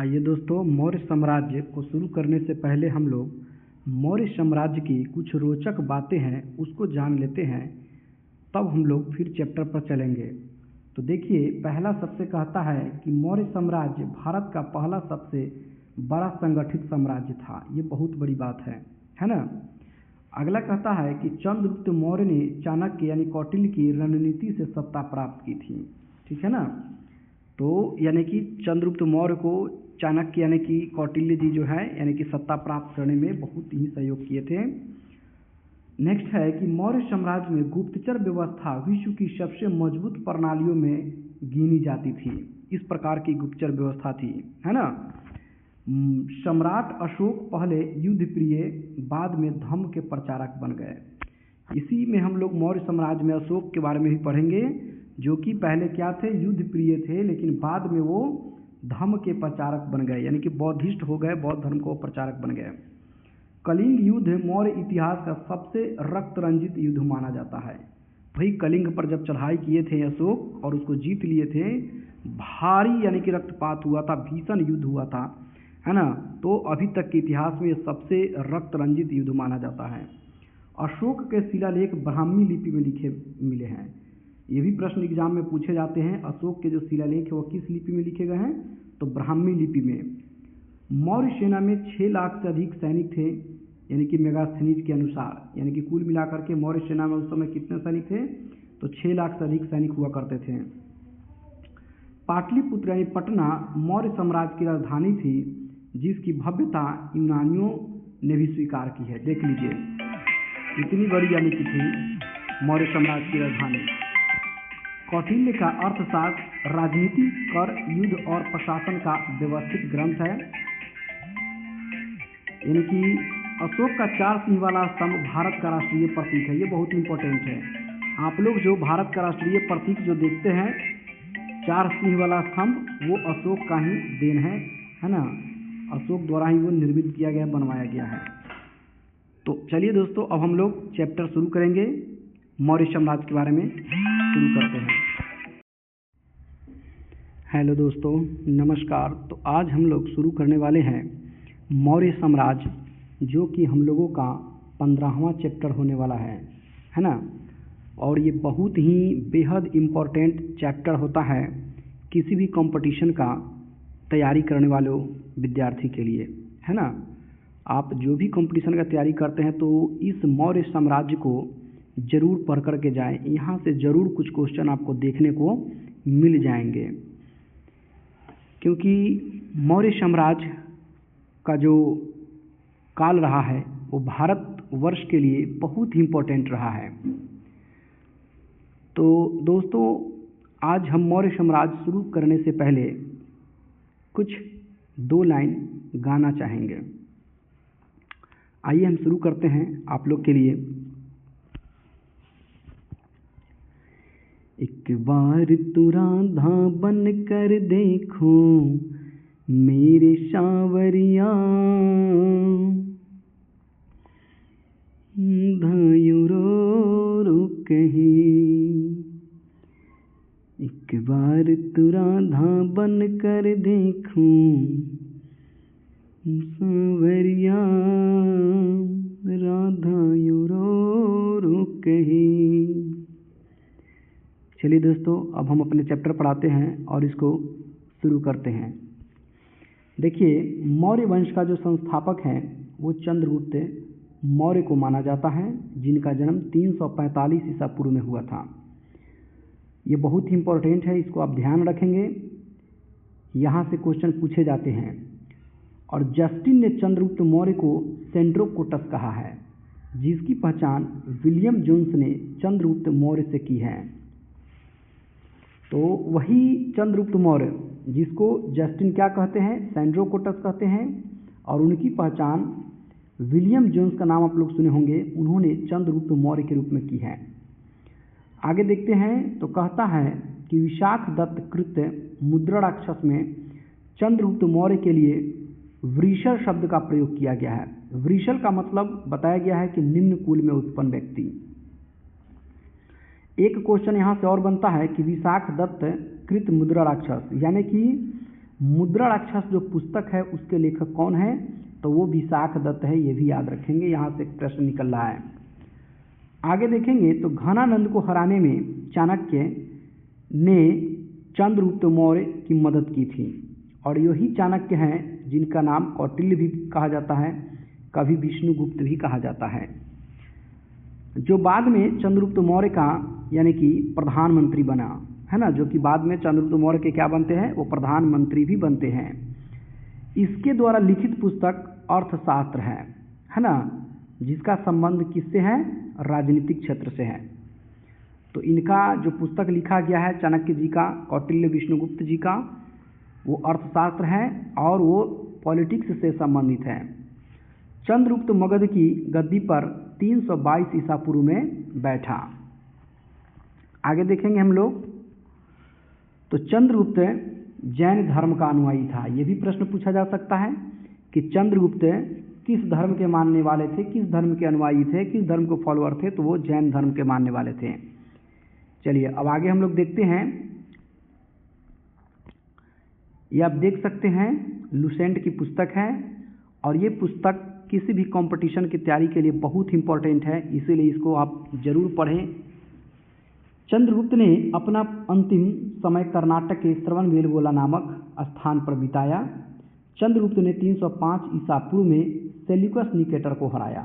आइए दोस्तों, मौर्य साम्राज्य को शुरू करने से पहले हम लोग मौर्य साम्राज्य की कुछ रोचक बातें हैं उसको जान लेते हैं, तब हम लोग फिर चैप्टर पर चलेंगे। तो देखिए, पहला सबसे कहता है कि मौर्य साम्राज्य भारत का पहला सबसे बड़ा संगठित साम्राज्य था। ये बहुत बड़ी बात है ना। अगला कहता है कि चंद्रगुप्त मौर्य ने चाणक्य यानी कौटिल्य की रणनीति से सत्ता प्राप्त की थी। ठीक है ना। तो यानी कि चंद्रगुप्त मौर्य को चाणक्य यानी कि कौटिल्य जी जो है यानी कि सत्ता प्राप्त करने में बहुत ही सहयोग किए थे। नेक्स्ट है कि मौर्य साम्राज्य में गुप्तचर व्यवस्था विश्व की सबसे मजबूत प्रणालियों में गिनी जाती थी। इस प्रकार की गुप्तचर व्यवस्था थी, है ना। सम्राट अशोक पहले युद्ध प्रिय, बाद में धर्म के प्रचारक बन गए। इसी में हम लोग मौर्य साम्राज्य में अशोक के बारे में भी पढ़ेंगे, जो कि पहले क्या थे, युद्ध प्रिय थे, लेकिन बाद में वो धर्म के प्रचारक बन गए, यानी कि बौद्धिस्ट हो गए, बौद्ध धर्म को प्रचारक बन गए। कलिंग युद्ध मौर्य इतिहास का सबसे रक्त रंजित युद्ध माना जाता है। वही कलिंग पर जब चढ़ाई किए थे अशोक और उसको जीत लिए थे, भारी यानी कि रक्तपात हुआ था, भीषण युद्ध हुआ था, है ना। तो अभी तक के इतिहास में सबसे रक्त रंजित युद्ध माना जाता है। अशोक के शिलालेख ब्राह्मी लिपि में लिखे मिले हैं। ये भी प्रश्न एग्जाम में पूछे जाते हैं, अशोक के जो शिलालेख है वो किस लिपि में लिखे गए हैं, तो ब्राह्मी लिपि में। मौर्य सेना में 6 लाख से अधिक सैनिक थे, यानी कि मेगास्थनीज के अनुसार, यानी कि कुल मिलाकर के मौर्य सेना में उस समय कितने सैनिक थे, तो 6 लाख से अधिक सैनिक हुआ करते थे। पाटलिपुत्र यानी पटना मौर्य साम्राज्य की राजधानी थी, जिसकी भव्यता यूनानियों ने भी स्वीकार की है। देख लीजिए, इतनी बड़ी यानी कि थी मौर्य साम्राज्य की राजधानी। कौटिल्य का अर्थशास्त्र, राजनीति, कर, युद्ध और प्रशासन का व्यवस्थित ग्रंथ है। यानी कि अशोक का 4 सिंह वाला स्तंभ भारत का राष्ट्रीय प्रतीक है। ये बहुत इंपॉर्टेंट है। आप लोग जो भारत का राष्ट्रीय प्रतीक जो देखते हैं 4 सिंह वाला स्तंभ, वो अशोक का ही देन है ना। अशोक द्वारा ही वो निर्मित किया गया, बनवाया गया है। तो चलिए दोस्तों, अब हम लोग चैप्टर शुरू करेंगे, मौर्य साम्राज्य के बारे में शुरू करते हैं। हेलो दोस्तों, नमस्कार। तो आज हम लोग शुरू करने वाले हैं मौर्य साम्राज्य, जो कि हम लोगों का 15वां चैप्टर होने वाला है ना। और ये बहुत ही बेहद इम्पोर्टेंट चैप्टर होता है किसी भी कंपटीशन का तैयारी करने वालों विद्यार्थी के लिए, है ना। आप जो भी कंपटीशन का तैयारी करते हैं तो इस मौर्य साम्राज्य को जरूर पढ़ करके जाएं। यहाँ से जरूर कुछ क्वेश्चन आपको देखने को मिल जाएंगे, क्योंकि मौर्य साम्राज्य का जो काल रहा है वो भारत वर्ष के लिए बहुत ही इम्पोर्टेंट रहा है। तो दोस्तों, आज हम मौर्य साम्राज्य शुरू करने से पहले कुछ 2 लाइन गाना चाहेंगे। आइए हम शुरू करते हैं आप लोग के लिए। एक बार तू राधा बन कर देखो मेरे सांवरिया, धायूं रो रो कहे। एक बार तू राधा बन कर देखो सांवरिया, राधा यूं रो रो कहे। चलिए दोस्तों, अब हम अपने चैप्टर पढ़ाते हैं और इसको शुरू करते हैं। देखिए, मौर्य वंश का जो संस्थापक है वो चंद्रगुप्त मौर्य को माना जाता है, जिनका जन्म 345 ईसा पूर्व में हुआ था। ये बहुत ही इम्पोर्टेंट है, इसको आप ध्यान रखेंगे, यहाँ से क्वेश्चन पूछे जाते हैं। और जस्टिन ने चंद्रगुप्त मौर्य को सेंड्रोकोटस कहा है, जिसकी पहचान विलियम जोन्स ने चंद्रगुप्त मौर्य से की है। तो वही चंद्रगुप्त मौर्य जिसको जस्टिन क्या कहते हैं, सेंड्रोकोटस कहते हैं, और उनकी पहचान विलियम जोन्स का नाम आप लोग सुने होंगे, उन्होंने चंद्रगुप्त मौर्य के रूप में की है। आगे देखते हैं तो कहता है कि विशाख दत्त कृत मुद्रणाक्षर में चंद्रगुप्त मौर्य के लिए वृषल शब्द का प्रयोग किया गया है। वृषल का मतलब बताया गया है कि निम्न कुल में उत्पन्न व्यक्ति। एक क्वेश्चन यहाँ से और बनता है कि विशाख दत्त कृत मुद्रणाक्षर यानी कि मुद्राराक्षस जो पुस्तक है उसके लेखक कौन है, तो वो विशाख दत्त है, ये भी याद रखेंगे, यहाँ से एक प्रश्न निकल रहा है। आगे देखेंगे तो घनानंद को हराने में चाणक्य ने चंद्रगुप्त मौर्य की मदद की थी, और यही चाणक्य हैं जिनका नाम कौटिल्य भी कहा जाता है, कभी विष्णुगुप्त भी कहा जाता है, जो बाद में चंद्रगुप्त मौर्य का यानी कि प्रधानमंत्री बना है ना, जो कि बाद में चंद्रगुप्त मौर्य के क्या बनते हैं, वो प्रधानमंत्री भी बनते हैं। इसके द्वारा लिखित पुस्तक अर्थशास्त्र है ना, जिसका संबंध किससे है, राजनीतिक क्षेत्र से है। तो इनका जो पुस्तक लिखा गया है चाणक्य जी का, कौटिल्य विष्णुगुप्त जी का, वो अर्थशास्त्र है और वो पॉलिटिक्स से संबंधित है। चंद्रगुप्त मगध की गद्दी पर 322 ईसा पूर्व में बैठा। आगे देखेंगे हम लोग, तो चंद्रगुप्त जैन धर्म का अनुयायी था। ये भी प्रश्न पूछा जा सकता है कि चंद्रगुप्त किस धर्म के मानने वाले थे, किस धर्म के अनुयायी थे, किस धर्म को फॉलोअर थे, तो वो जैन धर्म के मानने वाले थे। चलिए अब आगे हम लोग देखते हैं, ये आप देख सकते हैं लुसेंट की पुस्तक है, और ये पुस्तक किसी भी कंपटीशन की तैयारी के लिए बहुत इंपॉर्टेंट है, इसीलिए इसको आप जरूर पढ़ें। चंद्रगुप्त ने अपना अंतिम समय कर्नाटक के श्रवणबेलगोला नामक स्थान पर बिताया। चंद्रगुप्त ने 305 ईसा पूर्व में सेल्यूकस निकेटर को हराया,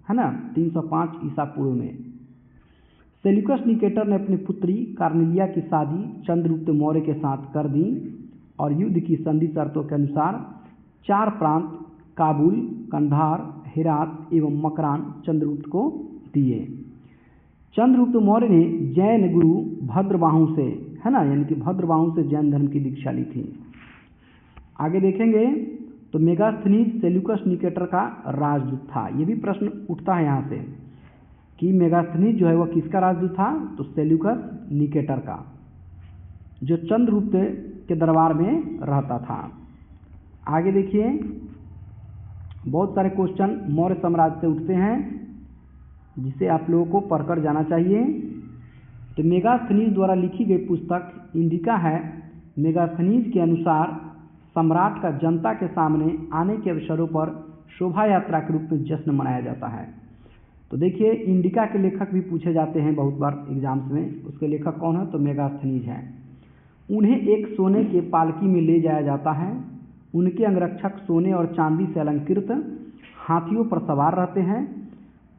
है ना, 305 ईसा पूर्व में। सेल्यूकस निकेटर ने अपनी पुत्री कार्नेलिया की शादी चंद्रगुप्त मौर्य के साथ कर दी, और युद्ध की संधि शर्तों के अनुसार 4 प्रांत काबुल, कंधार, हेरात एवं मकरान चंद्रगुप्त को दिए। चंद्रगुप्त मौर्य ने जैन गुरु भद्रबाहु से, है ना, यानी कि भद्रबाहु से जैन धर्म की दीक्षा ली थी। आगे देखेंगे तो मेगास्थनीज सेल्यूकस निकेटर का राजदूत था। ये भी प्रश्न उठता है यहाँ से कि मेगास्थनीज जो है वह किसका राजदूत था, तो सेल्यूकस निकेटर का, जो चंद्रगुप्त के दरबार में रहता था। आगे देखिए, बहुत सारे क्वेश्चन मौर्य साम्राज्य से उठते हैं जिसे आप लोगों को पढ़कर जाना चाहिए। तो मेगास्थनीज द्वारा लिखी गई पुस्तक इंडिका है। मेगास्थनीज के अनुसार सम्राट का जनता के सामने आने के अवसरों पर शोभा यात्रा के रूप में जश्न मनाया जाता है। तो देखिए, इंडिका के लेखक भी पूछे जाते हैं बहुत बार एग्जाम्स में, उसके लेखक कौन है, तो मेगास्थनीज हैं। उन्हें एक सोने के पालकी में ले जाया जाता है। उनके अंगरक्षक सोने और चांदी से अलंकृत हाथियों पर सवार रहते हैं।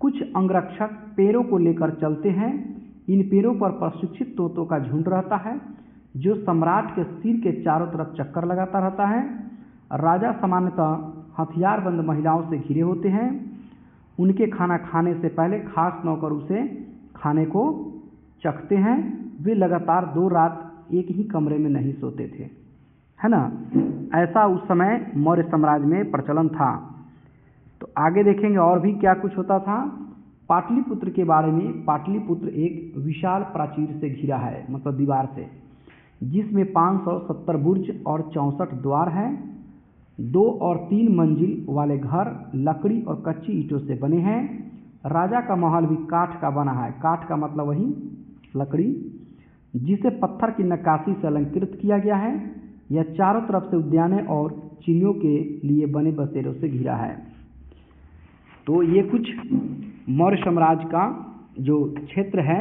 कुछ अंगरक्षक पैरों को लेकर चलते हैं। इन पैरों पर प्रशिक्षित तोतों का झुंड रहता है, जो सम्राट के सिर के चारों तरफ चक्कर लगाता रहता है। राजा सामान्यतः हथियारबंद महिलाओं से घिरे होते हैं। उनके खाना खाने से पहले खास नौकर उसे खाने को चखते हैं। वे लगातार 2 रात एक ही कमरे में नहीं सोते थे, है ना। ऐसा उस समय मौर्य साम्राज्य में प्रचलन था। तो आगे देखेंगे और भी क्या कुछ होता था। पाटलिपुत्र के बारे में, पाटलिपुत्र एक विशाल प्राचीर से घिरा है, मतलब दीवार से, जिसमें 570 बुर्ज और 64 द्वार हैं। 2 और 3 मंजिल वाले घर लकड़ी और कच्ची ईंटों से बने हैं। राजा का महल भी काठ का बना है, काठ का मतलब वही लकड़ी, जिसे पत्थर की नक्काशी से अलंकृत किया गया है। यह चारों तरफ से उद्यानों और चिड़ियों के लिए बने बसेरों से घिरा है। तो ये कुछ मौर्य साम्राज्य का जो क्षेत्र है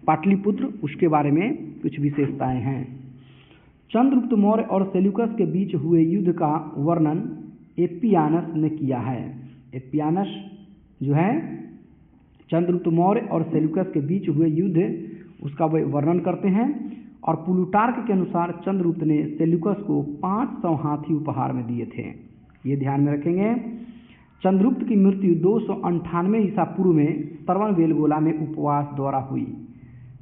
पाटलिपुत्र, उसके बारे में कुछ विशेषताएं हैं। चंद्रगुप्त मौर्य और सेल्यूकस के बीच हुए युद्ध का वर्णन एप्पियानस ने किया है। एप्पियानस जो है चंद्रगुप्त मौर्य और सेल्यूकस के बीच हुए युद्ध उसका वर्णन करते हैं। और प्लूटार्क के अनुसार चंद्रगुप्त ने सेल्यूकस को 500 हाथी उपहार में दिए थे। ये ध्यान में रखेंगे। चंद्रगुप्त की मृत्यु 298 ईसा पूर्व में श्रवणबेलगोला में उपवास द्वारा हुई,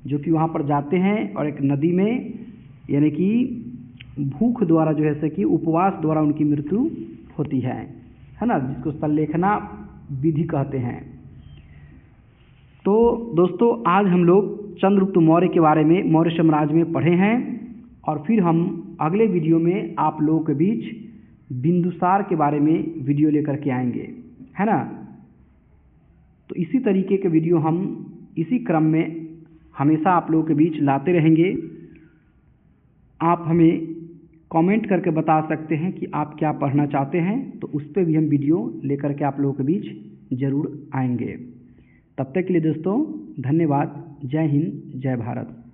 जो कि वहाँ पर जाते हैं और एक नदी में, यानी कि भूख द्वारा जो है कि उपवास द्वारा उनकी मृत्यु होती है ना, जिसको संलेखना विधि कहते हैं। तो दोस्तों, आज हम लोग चंद्रगुप्त मौर्य के बारे में, मौर्य साम्राज्य में पढ़े हैं, और फिर हम अगले वीडियो में आप लोगों के बीच बिंदुसार के बारे में वीडियो लेकर के आएंगे, है ना। तो इसी तरीके के वीडियो हम इसी क्रम में हमेशा आप लोगों के बीच लाते रहेंगे। आप हमें कमेंट करके बता सकते हैं कि आप क्या पढ़ना चाहते हैं, तो उस पर भी हम वीडियो लेकर के आप लोगों के बीच ज़रूर आएंगे। तब तक के लिए दोस्तों धन्यवाद। जय हिंद, जय भारत।